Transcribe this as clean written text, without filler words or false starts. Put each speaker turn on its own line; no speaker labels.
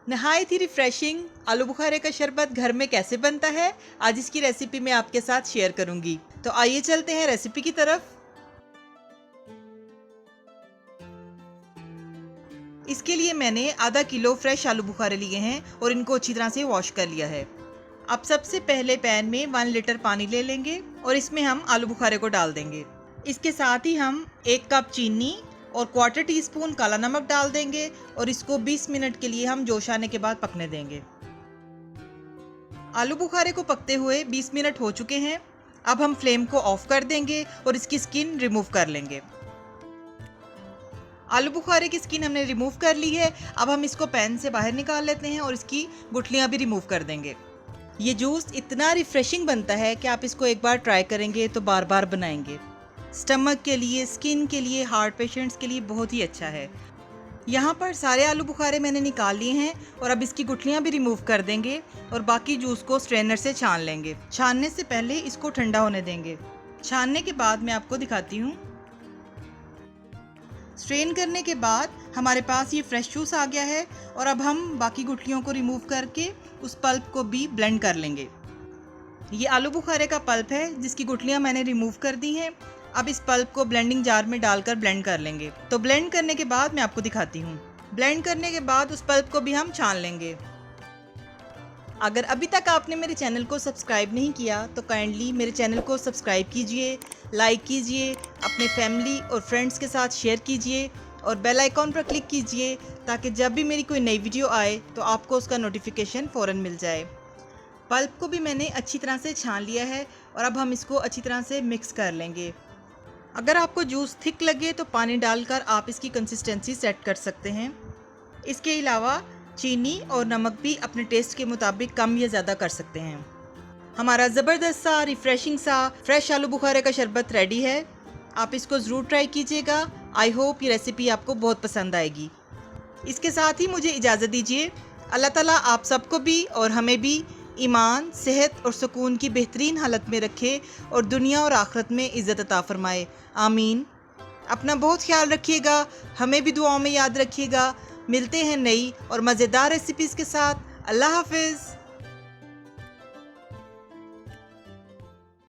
नहायत ही रिफ्रेशिंग आलू बुखारे का शरबत घर में कैसे बनता है, आज इसकी रेसिपी मैं आपके साथ शेयर करूंगी। तो आइए चलते हैं रेसिपी की तरफ। इसके लिए मैंने आधा किलो फ्रेश आलू बुखारे लिए हैं और इनको अच्छी तरह से वॉश कर लिया है। अब सबसे पहले पैन में 1 लीटर पानी ले लेंगे और इसमें हम आलू बुखारे को डाल देंगे। इसके साथ ही हम 1 कप चीनी और 1/4 टीस्पून काला नमक डाल देंगे और इसको 20 मिनट के लिए हम जोश आने के बाद पकने देंगे। आलू बुखारे को पकते हुए 20 मिनट हो चुके हैं। अब हम फ्लेम को ऑफ कर देंगे और इसकी स्किन रिमूव कर लेंगे। आलू बुखारे की स्किन हमने रिमूव कर ली है। अब हम इसको पैन से बाहर निकाल लेते हैं और इसकी गुठलियां भी रिमूव कर देंगे। ये जूस इतना रिफ्रेशिंग बनता है कि आप इसको एक बार ट्राई करेंगे तो बार बार बनाएंगे। स्टमक के लिए, स्किन के लिए, हार्ट पेशेंट्स के लिए बहुत ही अच्छा है। यहाँ पर सारे आलू बुखारे मैंने निकाल लिए हैं और अब इसकी गुठलियाँ भी रिमूव कर देंगे और बाकी जूस को स्ट्रेनर से छान लेंगे। छानने से पहले इसको ठंडा होने देंगे। छानने के बाद मैं आपको दिखाती हूँ। स्ट्रेन करने के बाद हमारे पास ये फ्रेश जूस आ गया है और अब हम बाकी गुठलियों को रिमूव करके उस पल्प को भी ब्लेंड कर लेंगे। ये आलू बुखारे का पल्प है जिसकी गुठलियाँ मैंने रिमूव कर दी हैं। अब इस पल्प को ब्लेंडिंग जार में डालकर ब्लेंड कर लेंगे। तो ब्लेंड करने के बाद मैं आपको दिखाती हूँ। ब्लेंड करने के बाद उस पल्प को भी हम छान लेंगे। अगर अभी तक आपने मेरे चैनल को सब्सक्राइब नहीं किया तो काइंडली मेरे चैनल को सब्सक्राइब कीजिए, लाइक कीजिए, अपने फैमिली और फ्रेंड्स के साथ शेयर कीजिए और बेल आइकॉन पर क्लिक कीजिए ताकि जब भी मेरी कोई नई वीडियो आए तो आपको उसका नोटिफिकेशन फ़ौरन मिल जाए। पल्प को भी मैंने अच्छी तरह से छान लिया है और अब हम इसको अच्छी तरह से मिक्स कर लेंगे। अगर आपको जूस थिक लगे तो पानी डालकर आप इसकी कंसिस्टेंसी सेट कर सकते हैं। इसके अलावा चीनी और नमक भी अपने टेस्ट के मुताबिक कम या ज़्यादा कर सकते हैं। हमारा ज़बरदस्त सा रिफ़्रेशिंग सा फ्रेश आलू बुखारे का शरबत रेडी है। आप इसको ज़रूर ट्राई कीजिएगा। आई होप ये रेसिपी आपको बहुत पसंद आएगी। इसके साथ ही मुझे इजाज़त दीजिए। अल्लाह ताला आप सबको भी और हमें भी ईमान, सेहत और सुकून की बेहतरीन हालत में रखे और दुनिया और आखिरत में इज़्ज़त अता फ़रमाए। आमीन। अपना बहुत ख्याल रखिएगा, हमें भी दुआओं में याद रखिएगा। मिलते हैं नई और मज़ेदार रेसिपीज़ के साथ। अल्लाह हाफ़िज़।